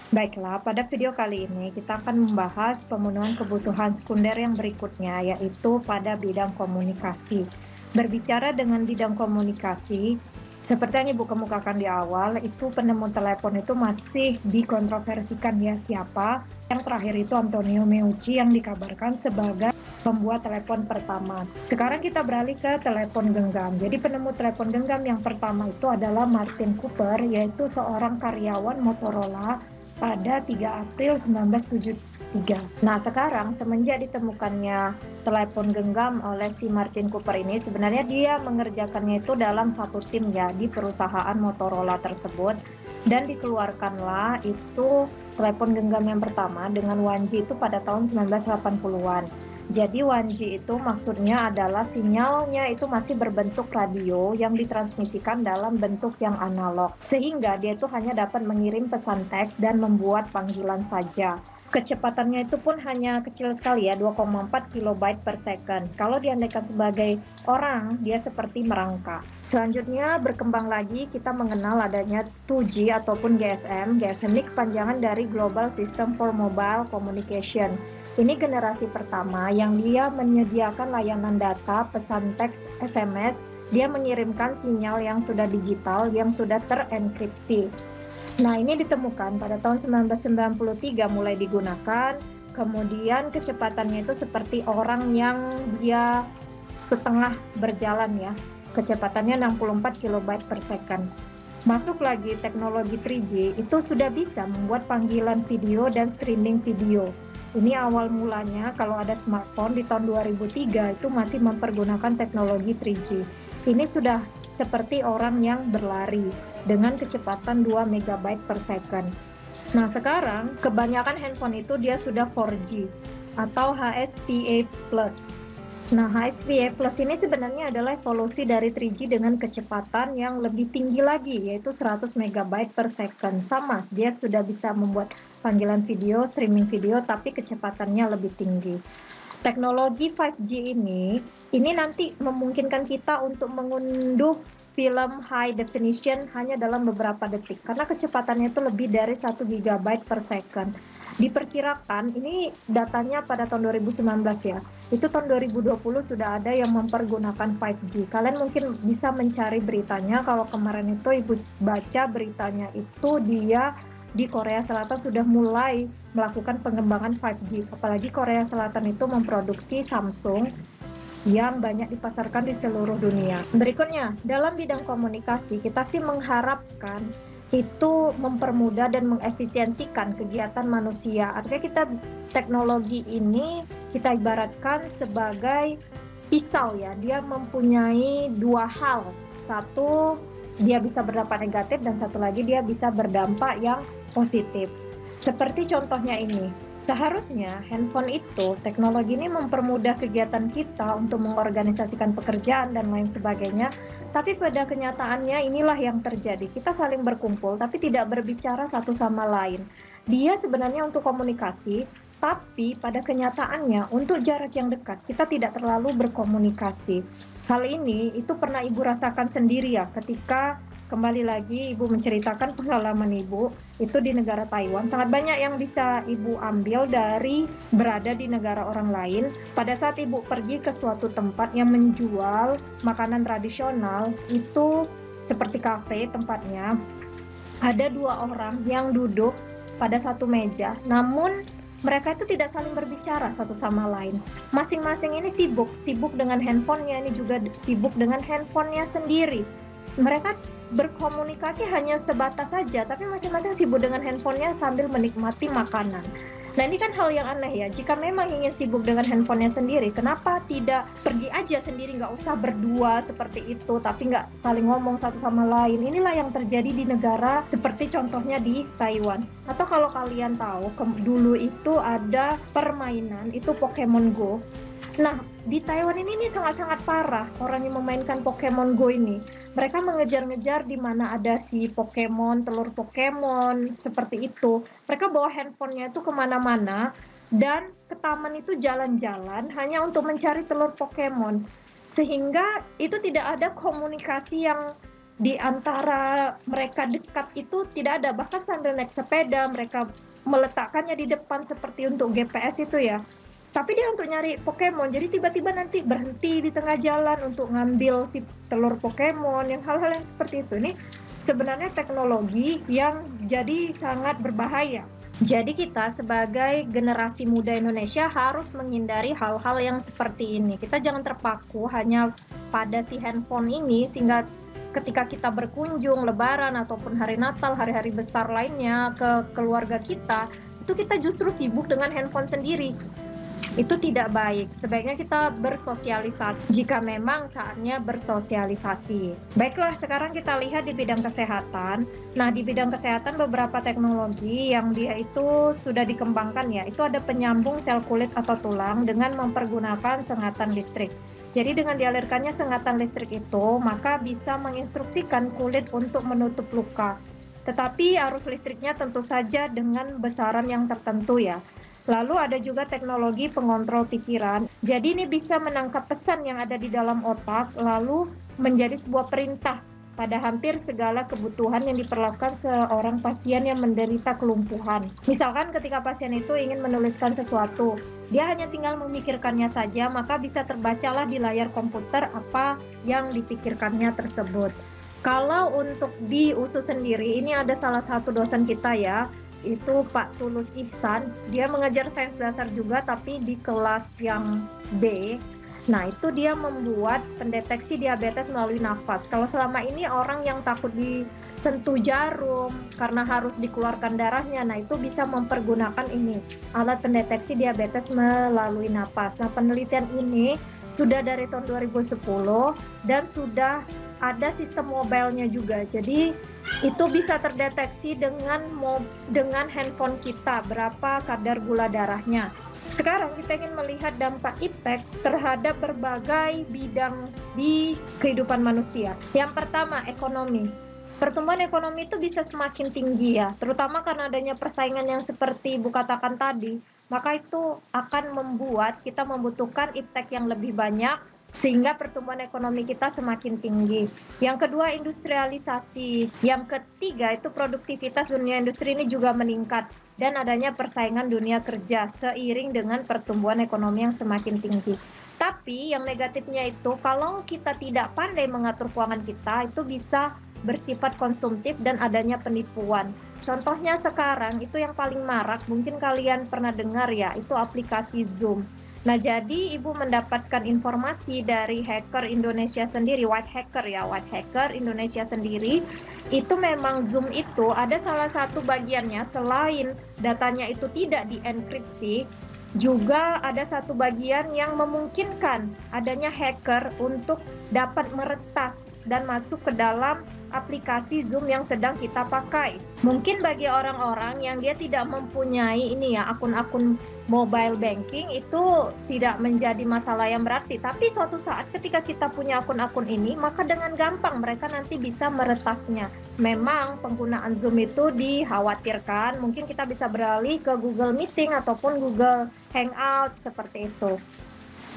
Baiklah, pada video kali ini kita akan membahas pemenuhan kebutuhan sekunder yang berikutnya, yaitu pada bidang komunikasi. Berbicara dengan bidang komunikasi, seperti yang Ibu kemukakan di awal, itu penemu telepon itu masih dikontroversikan ya siapa. Yang terakhir itu Antonio Meucci yang dikabarkan sebagai pembuat telepon pertama. Sekarang kita beralih ke telepon genggam. Jadi penemu telepon genggam yang pertama itu adalah Martin Cooper, yaitu seorang karyawan Motorola pada 3 April 1973. Nah, sekarang semenjak ditemukannya telepon genggam oleh si Martin Cooper ini, sebenarnya dia mengerjakannya itu dalam satu tim ya di perusahaan Motorola tersebut, dan dikeluarkanlah itu telepon genggam yang pertama dengan 1G itu pada tahun 1980-an. Jadi 1G itu maksudnya adalah sinyalnya itu masih berbentuk radio yang ditransmisikan dalam bentuk yang analog. Sehingga dia itu hanya dapat mengirim pesan teks dan membuat panggilan saja. Kecepatannya itu pun hanya kecil sekali ya, 2,4 kilobyte per second. Kalau diandaikan sebagai orang, dia seperti merangkak. Selanjutnya berkembang lagi kita mengenal adanya 2G ataupun GSM. GSM ini kepanjangan dari Global System for Mobile Communication. Ini generasi pertama yang dia menyediakan layanan data, pesan teks, SMS, dia mengirimkan sinyal yang sudah digital, yang sudah terenkripsi. Nah, ini ditemukan pada tahun 1993 mulai digunakan, kemudian kecepatannya itu seperti orang yang dia setengah berjalan ya, kecepatannya 64 kilobyte per second. Masuk lagi teknologi 3G, itu sudah bisa membuat panggilan video dan streaming video. Ini awal mulanya kalau ada smartphone di tahun 2003 itu masih mempergunakan teknologi 3G. Ini sudah seperti orang yang berlari dengan kecepatan 2 MB per second. Nah, sekarang kebanyakan handphone itu dia sudah 4G atau HSPA+. Nah, HSPA Plus ini sebenarnya adalah evolusi dari 3G dengan kecepatan yang lebih tinggi lagi, yaitu 100 MB per second. Sama, dia sudah bisa membuat panggilan video, streaming video, tapi kecepatannya lebih tinggi. Teknologi 5G ini nanti memungkinkan kita untuk mengunduh film high definition hanya dalam beberapa detik, karena kecepatannya itu lebih dari 1 GB per second. Diperkirakan, ini datanya pada tahun 2019 ya, itu tahun 2020 sudah ada yang mempergunakan 5G. Kalian mungkin bisa mencari beritanya, kalau kemarin itu Ibu baca beritanya itu dia di Korea Selatan sudah mulai melakukan pengembangan 5G. Apalagi Korea Selatan itu memproduksi Samsung yang banyak dipasarkan di seluruh dunia. Berikutnya, dalam bidang komunikasi, kita sih mengharapkan itu mempermudah dan mengefisiensikan kegiatan manusia. Artinya teknologi ini kita ibaratkan sebagai pisau ya, dia mempunyai dua hal. Satu, dia bisa berdampak negatif, dan satu lagi dia bisa berdampak yang positif. Seperti contohnya ini, seharusnya handphone itu, teknologi ini mempermudah kegiatan kita untuk mengorganisasikan pekerjaan dan lain sebagainya, tapi pada kenyataannya inilah yang terjadi. Kita saling berkumpul, tapi tidak berbicara satu sama lain. Dia sebenarnya untuk komunikasi, tapi pada kenyataannya untuk jarak yang dekat, kita tidak terlalu berkomunikasi. Hal ini itu pernah Ibu rasakan sendiri ya, ketika kembali lagi Ibu menceritakan pengalaman Ibu itu di negara Taiwan. Sangat banyak yang bisa Ibu ambil dari berada di negara orang lain. Pada saat Ibu pergi ke suatu tempat yang menjual makanan tradisional, itu seperti kafe tempatnya, ada dua orang yang duduk pada satu meja, namun mereka itu tidak saling berbicara satu sama lain. Masing-masing ini sibuk dengan handphonenya, ini juga sibuk dengan handphonenya sendiri. Mereka berkomunikasi hanya sebatas saja, tapi masing-masing sibuk dengan handphonenya sambil menikmati makanan. Nah, ini kan hal yang aneh ya. Jika memang ingin sibuk dengan handphonenya sendiri, kenapa tidak pergi aja sendiri, nggak usah berdua seperti itu, tapi nggak saling ngomong satu sama lain. Inilah yang terjadi di negara seperti contohnya di Taiwan. Atau kalau kalian tahu, dulu itu ada permainan, itu Pokemon Go. Nah, di Taiwan ini sangat-sangat parah orang yang memainkan Pokemon Go ini. Mereka mengejar-ngejar di mana ada si Pokemon, telur Pokemon, seperti itu. Mereka bawa handphonenya itu kemana-mana, dan ke taman itu jalan-jalan hanya untuk mencari telur Pokemon. Sehingga itu tidak ada komunikasi yang di antara mereka dekat itu tidak ada, bahkan sambil naik sepeda mereka meletakkannya di depan seperti untuk GPS itu ya. Tapi dia untuk nyari Pokemon, jadi tiba-tiba nanti berhenti di tengah jalan untuk ngambil si telur Pokemon, yang hal-hal yang seperti itu. Ini sebenarnya teknologi yang jadi sangat berbahaya. Jadi kita sebagai generasi muda Indonesia harus menghindari hal-hal yang seperti ini. Kita jangan terpaku hanya pada si handphone ini, sehingga ketika kita berkunjung Lebaran ataupun hari Natal, hari-hari besar lainnya ke keluarga kita, itu kita justru sibuk dengan handphone sendiri. Itu tidak baik. Sebaiknya kita bersosialisasi jika memang saatnya bersosialisasi. Baiklah, sekarang kita lihat di bidang kesehatan. Nah, di bidang kesehatan beberapa teknologi yang dia itu sudah dikembangkan ya. Itu ada penyambung sel kulit atau tulang dengan mempergunakan sengatan listrik. Jadi dengan dialirkannya sengatan listrik itu, maka bisa menginstruksikan kulit untuk menutup luka. Tetapi arus listriknya tentu saja dengan besaran yang tertentu ya. Lalu ada juga teknologi pengontrol pikiran. Jadi ini bisa menangkap pesan yang ada di dalam otak, lalu menjadi sebuah perintah pada hampir segala kebutuhan yang diperlukan seorang pasien yang menderita kelumpuhan. Misalkan ketika pasien itu ingin menuliskan sesuatu, dia hanya tinggal memikirkannya saja, maka bisa terbacalah di layar komputer apa yang dipikirkannya tersebut. Kalau untuk di USU sendiri, ini ada salah satu dosen kita ya, itu Pak Tulus Ihsan, dia mengajar sains dasar juga tapi di kelas yang B. Nah, itu dia membuat pendeteksi diabetes melalui nafas. Kalau selama ini orang yang takut disentuh jarum karena harus dikeluarkan darahnya, nah itu bisa mempergunakan ini, alat pendeteksi diabetes melalui nafas. Nah, penelitian ini sudah dari tahun 2010 dan sudah ada sistem mobile-nya juga. Jadi itu bisa terdeteksi dengan handphone kita berapa kadar gula darahnya. Sekarang kita ingin melihat dampak impact terhadap berbagai bidang di kehidupan manusia. Yang pertama, ekonomi. Pertumbuhan ekonomi itu bisa semakin tinggi ya, terutama karena adanya persaingan yang seperti Ibu katakan tadi, maka itu akan membuat kita membutuhkan impact yang lebih banyak sehingga pertumbuhan ekonomi kita semakin tinggi. Yang kedua, industrialisasi. Yang ketiga, itu produktivitas dunia industri ini juga meningkat dan adanya persaingan dunia kerja seiring dengan pertumbuhan ekonomi yang semakin tinggi. Tapi yang negatifnya itu, kalau kita tidak pandai mengatur keuangan kita, itu bisa bersifat konsumtif dan adanya penipuan. Contohnya sekarang itu yang paling marak, mungkin kalian pernah dengar ya, itu aplikasi Zoom. Nah, jadi Ibu mendapatkan informasi dari hacker Indonesia sendiri, white hacker Indonesia sendiri, itu memang Zoom itu ada salah satu bagiannya, selain datanya itu tidak dienkripsi, juga ada satu bagian yang memungkinkan adanya hacker untuk dapat meretas dan masuk ke dalam aplikasi Zoom yang sedang kita pakai. Mungkin bagi orang-orang yang dia tidak mempunyai ini ya, akun-akun mobile banking itu tidak menjadi masalah yang berarti. Tapi suatu saat ketika kita punya akun-akun ini, maka dengan gampang mereka nanti bisa meretasnya. Memang penggunaan Zoom itu dikhawatirkan, mungkin kita bisa beralih ke Google Meeting ataupun Google Hangout seperti itu.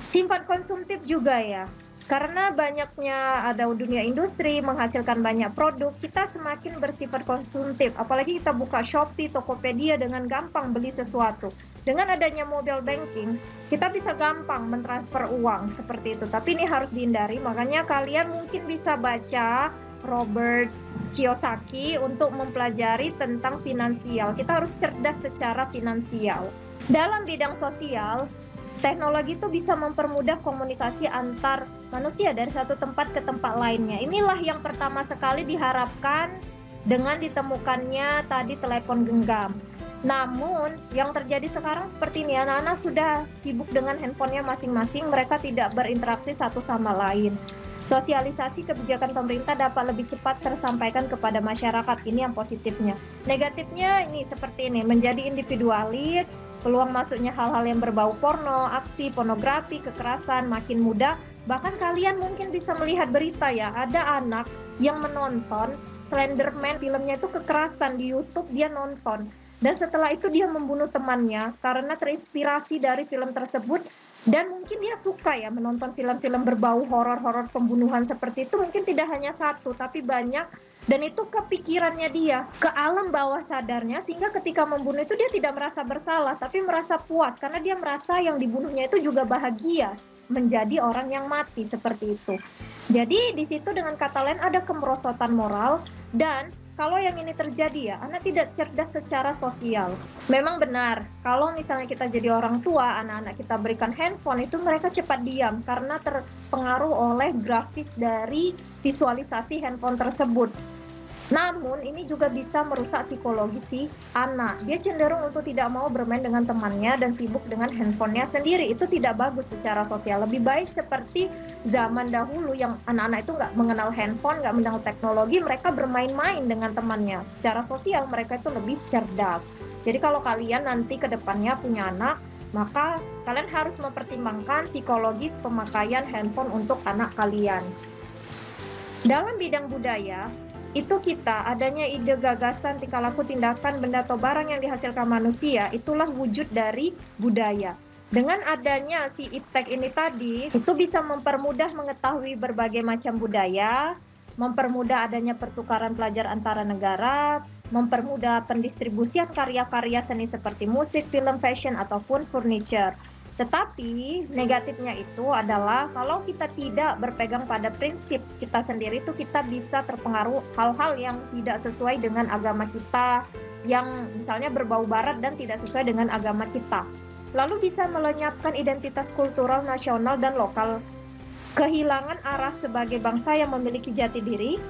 Simpan konsumtif juga ya. Karena banyaknya ada dunia industri menghasilkan banyak produk, kita semakin bersifat konsumtif. Apalagi kita buka Shopee, Tokopedia dengan gampang beli sesuatu. Dengan adanya mobile banking, kita bisa gampang mentransfer uang seperti itu. Tapi ini harus dihindari, makanya kalian mungkin bisa baca Robert Kiyosaki untuk mempelajari tentang finansial. Kita harus cerdas secara finansial. Dalam bidang sosial, teknologi itu bisa mempermudah komunikasi antar manusia dari satu tempat ke tempat lainnya. Inilah yang pertama sekali diharapkan dengan ditemukannya tadi telepon genggam. Namun yang terjadi sekarang seperti ini, anak-anak sudah sibuk dengan handphonenya masing-masing, mereka tidak berinteraksi satu sama lain. Sosialisasi kebijakan pemerintah dapat lebih cepat tersampaikan kepada masyarakat, ini yang positifnya. Negatifnya ini seperti ini, menjadi individualis, peluang masuknya hal-hal yang berbau porno, aksi, pornografi, kekerasan makin mudah. Bahkan kalian mungkin bisa melihat berita ya, ada anak yang menonton Slenderman, filmnya itu kekerasan di YouTube, dia nonton. Dan setelah itu dia membunuh temannya karena terinspirasi dari film tersebut. Dan mungkin dia suka ya menonton film-film berbau horor-horor pembunuhan seperti itu, mungkin tidak hanya satu, tapi banyak, dan itu kepikirannya dia, ke alam bawah sadarnya, sehingga ketika membunuh itu dia tidak merasa bersalah, tapi merasa puas, karena dia merasa yang dibunuhnya itu juga bahagia, menjadi orang yang mati, seperti itu. Jadi di situ dengan kata lain ada kemerosotan moral, dan kalau yang ini terjadi ya, anak tidak cerdas secara sosial. Memang benar, kalau misalnya kita jadi orang tua, anak-anak kita berikan handphone, itu mereka cepat diam karena terpengaruh oleh grafis dari visualisasi handphone tersebut. Namun ini juga bisa merusak psikologi si anak. Dia cenderung untuk tidak mau bermain dengan temannya dan sibuk dengan handphonenya sendiri. Itu tidak bagus secara sosial. Lebih baik seperti zaman dahulu yang anak-anak itu nggak mengenal handphone, nggak mengenal teknologi, mereka bermain-main dengan temannya. Secara sosial mereka itu lebih cerdas. Jadi kalau kalian nanti ke depannya punya anak, maka kalian harus mempertimbangkan psikologis pemakaian handphone untuk anak kalian. Dalam bidang budaya, itu kita adanya ide, gagasan, tingkah laku, tindakan, benda atau barang yang dihasilkan manusia, itulah wujud dari budaya. Dengan adanya si iptek ini tadi, itu bisa mempermudah mengetahui berbagai macam budaya, mempermudah adanya pertukaran pelajar antara negara, mempermudah pendistribusian karya-karya seni seperti musik, film, fashion, ataupun furniture. Tetapi negatifnya itu adalah kalau kita tidak berpegang pada prinsip kita sendiri, itu kita bisa terpengaruh hal-hal yang tidak sesuai dengan agama kita, yang misalnya berbau barat dan tidak sesuai dengan agama kita. Lalu bisa melenyapkan identitas kultural nasional dan lokal, kehilangan arah sebagai bangsa yang memiliki jati diri,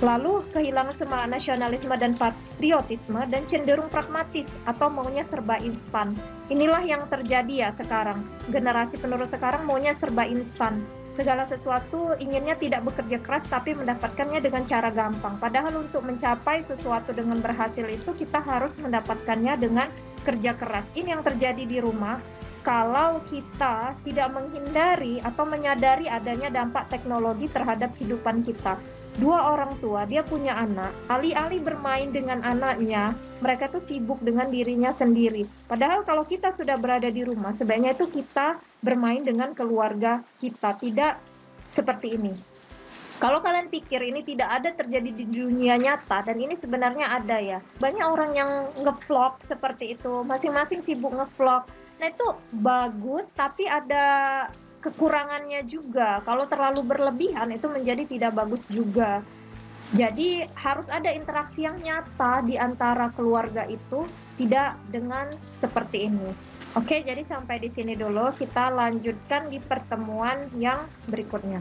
lalu kehilangan semangat nasionalisme dan patriotisme, dan cenderung pragmatis atau maunya serba instan. Inilah yang terjadi ya sekarang. Generasi penerus sekarang maunya serba instan. Segala sesuatu inginnya tidak bekerja keras tapi mendapatkannya dengan cara gampang. Padahal untuk mencapai sesuatu dengan berhasil itu kita harus mendapatkannya dengan kerja keras. Ini yang terjadi di rumah. Kalau kita tidak menghindari atau menyadari adanya dampak teknologi terhadap kehidupan kita. Dua orang tua, dia punya anak, alih-alih bermain dengan anaknya, mereka tuh sibuk dengan dirinya sendiri. Padahal kalau kita sudah berada di rumah, sebaiknya itu kita bermain dengan keluarga kita, tidak seperti ini. Kalau kalian pikir ini tidak ada terjadi di dunia nyata, dan ini sebenarnya ada ya. Banyak orang yang nge-vlog seperti itu, masing-masing sibuk nge-vlog. Nah itu bagus, tapi ada kekurangannya juga. Kalau terlalu berlebihan itu menjadi tidak bagus juga. Jadi harus ada interaksi yang nyata di antara keluarga itu, tidak dengan seperti ini. Oke, jadi sampai di sini dulu. Kita lanjutkan di pertemuan yang berikutnya.